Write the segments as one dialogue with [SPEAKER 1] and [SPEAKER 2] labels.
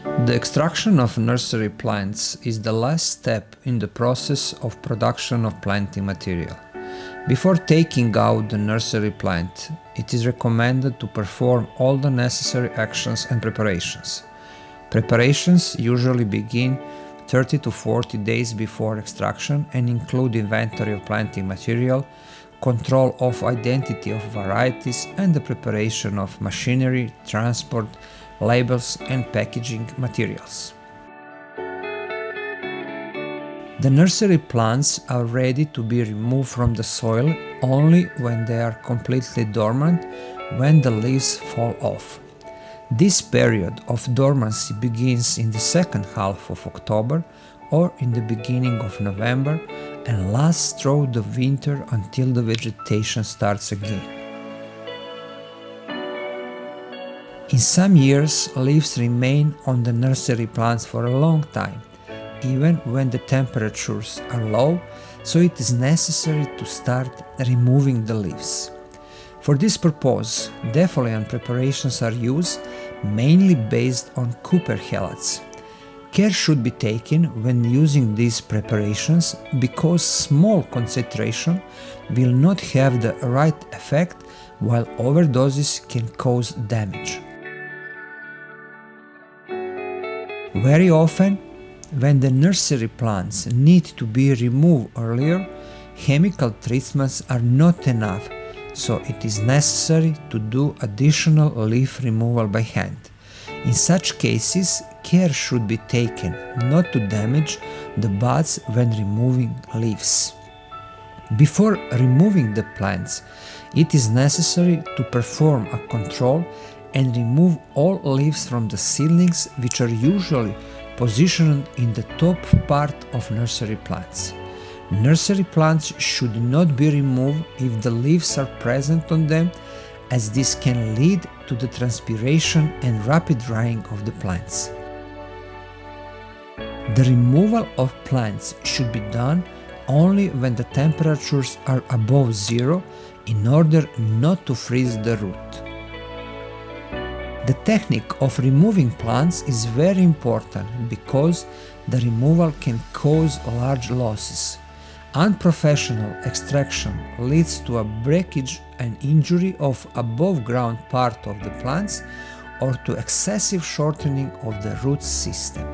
[SPEAKER 1] The extraction of nursery plants is the last step in the process of production of planting material. Before taking out the nursery plant, it is recommended to perform all the necessary actions and preparations. Preparations usually begin 30 to 40 days before extraction and include inventory of planting material, control of identity of varieties, and the preparation of machinery, transport, labels, and packaging materials. The nursery plants are ready to be removed from the soil only when they are completely dormant, when the leaves fall off. This period of dormancy begins in the second half of October or in the beginning of November and lasts through the winter until the vegetation starts again. In some years, leaves remain on the nursery plants for a long time, even when the temperatures are low, so it is necessary to start removing the leaves. For this purpose, defoliant preparations are used, mainly based on copper helates. Care should be taken when using these preparations because small concentration will not have the right effect, while overdoses can cause damage. Very often, when the nursery plants need to be removed earlier, chemical treatments are not enough, so it is necessary to do additional leaf removal by hand. In such cases, care should be taken not to damage the buds when removing leaves. Before removing the plants, it is necessary to perform a control and remove all leaves from the seedlings, which are usually positioned in the top part of nursery plants. Nursery plants should not be removed if the leaves are present on them, as this can lead to the transpiration and rapid drying of the plants. The removal of plants should be done only when the temperatures are above zero in order not to freeze the root. The technique of removing plants is very important because the removal can cause large losses. Unprofessional extraction leads to a breakage and injury of above ground part of the plants or to excessive shortening of the root system.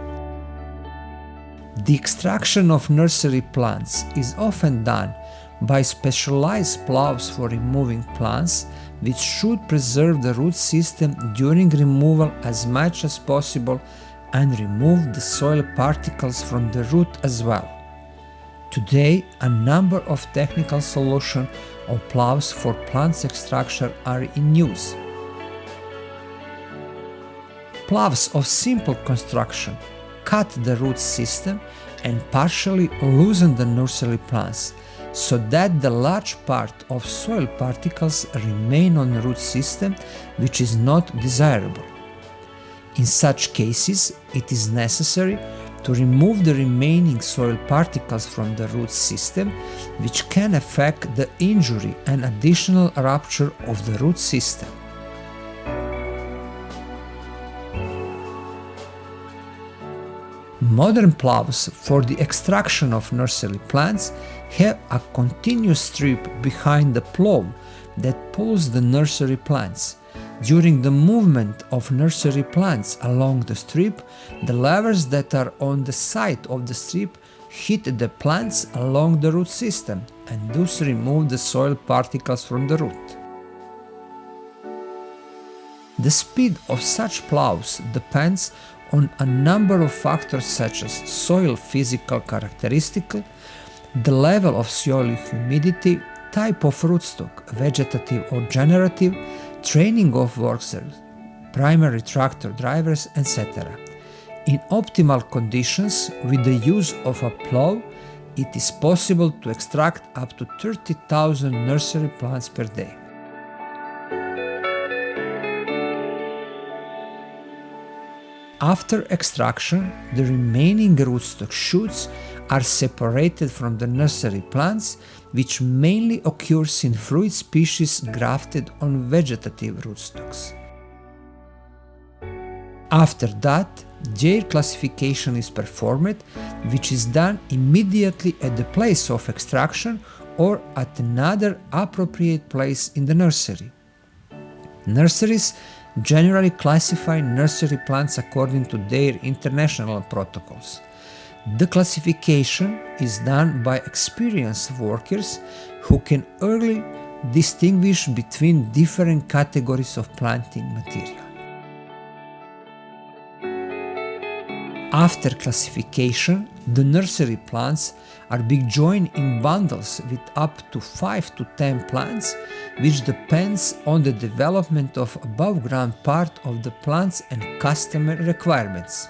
[SPEAKER 1] The extraction of nursery plants is often done by specialized plows for removing plants, which should preserve the root system during removal as much as possible and remove the soil particles from the root as well. Today, a number of technical solutions or plows for plants extraction are in use. Plows of simple construction cut the root system and partially loosen the nursery plants, so that the large part of soil particles remain on the root system, which is not desirable. In such cases, it is necessary to remove the remaining soil particles from the root system, which can affect the injury and additional rupture of the root system. Modern plows for the extraction of nursery plants have a continuous strip behind the plow that pulls the nursery plants. During the movement of nursery plants along the strip, the levers that are on the side of the strip hit the plants along the root system and thus remove the soil particles from the root. The speed of such plows depends on a number of factors such as soil physical characteristics, the level of soil humidity, type of rootstock, vegetative or generative, training of workers, primary tractor drivers, etc. In optimal conditions, with the use of a plow, it is possible to extract up to 30,000 nursery plants per day. After extraction, the remaining rootstock shoots are separated from the nursery plants, which mainly occurs in fruit species grafted on vegetative rootstocks. After that, Their classification is performed, which is done immediately at the place of extraction or at another appropriate place in the nursery. Nurseries generally classify nursery plants according to their international protocols. The classification is done by experienced workers who can early distinguish between different categories of planting material. After classification, the nursery plants are being joined in bundles with up to 5 to 10 plants, which depends on the development of above ground part of the plants and customer requirements.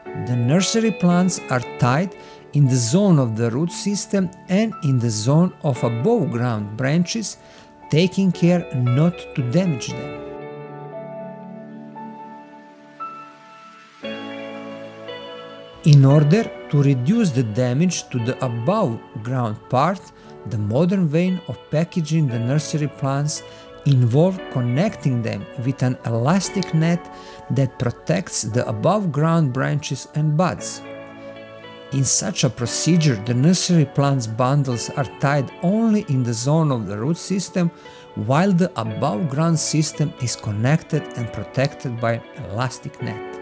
[SPEAKER 1] The nursery plants are tied in the zone of the root system and in the zone of above ground branches, taking care not to damage them. In order to reduce the damage to the above ground part, the modern way of packaging the nursery plants involves connecting them with an elastic net that protects the above ground branches and buds. In such a procedure, the nursery plants bundles are tied only in the zone of the root system, while the above ground system is connected and protected by an elastic net.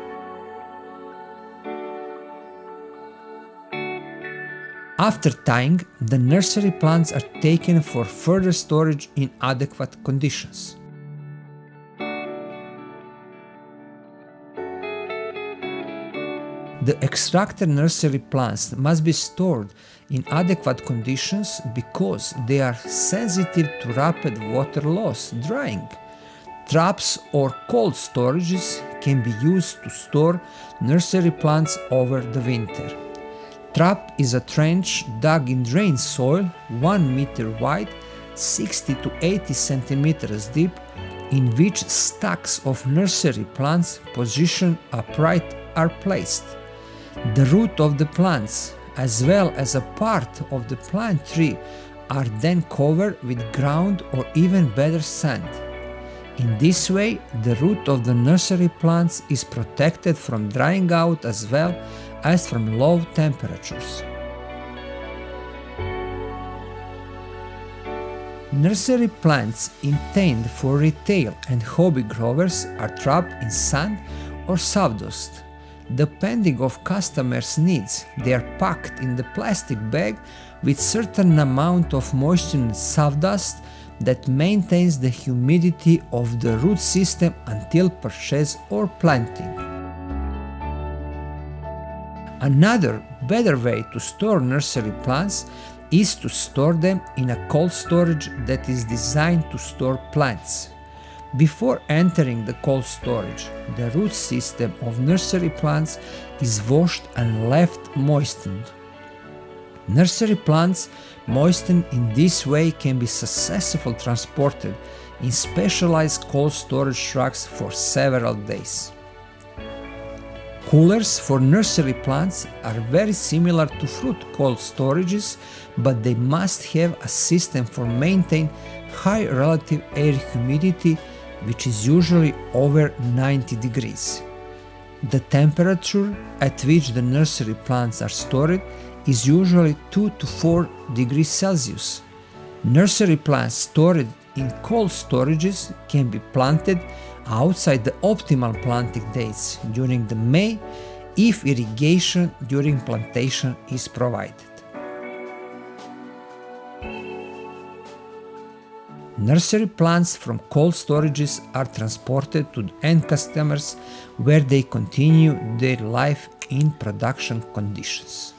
[SPEAKER 1] After tying, the nursery plants are taken for further storage in adequate conditions. The extracted nursery plants must be stored in adequate conditions because they are sensitive to rapid water loss, drying. Traps or cold storages can be used to store nursery plants over the winter. Trap is a trench dug in drained soil 1 meter wide, 60 to 80 centimeters deep, in which stacks of nursery plants positioned upright are placed. The root of the plants, as well as a part of the plant tree, are then covered with ground or even better sand. In this way, the root of the nursery plants is protected from drying out as well as from low temperatures. Nursery plants intended for retail and hobby growers are trapped in sand or sawdust. Depending on customers' needs, they are packed in the plastic bag with certain amount of moistened sawdust that maintains the humidity of the root system until purchase or planting. Another better way to store nursery plants is to store them in a cold storage that is designed to store plants. Before entering the cold storage, the root system of nursery plants is washed and left moistened. Nursery plants moistened in this way can be successfully transported in specialized cold storage trucks for several days. Coolers for nursery plants are very similar to fruit cold storages, but they must have a system for maintaining high relative air humidity, which is usually over 90 degrees. The temperature at which the nursery plants are stored is usually 2 to 4 degrees Celsius. Nursery plants stored in cold storages can be planted outside the optimal planting dates during the May if irrigation during plantation is provided. Nursery plants from cold storages are transported to end customers where they continue their life in production conditions.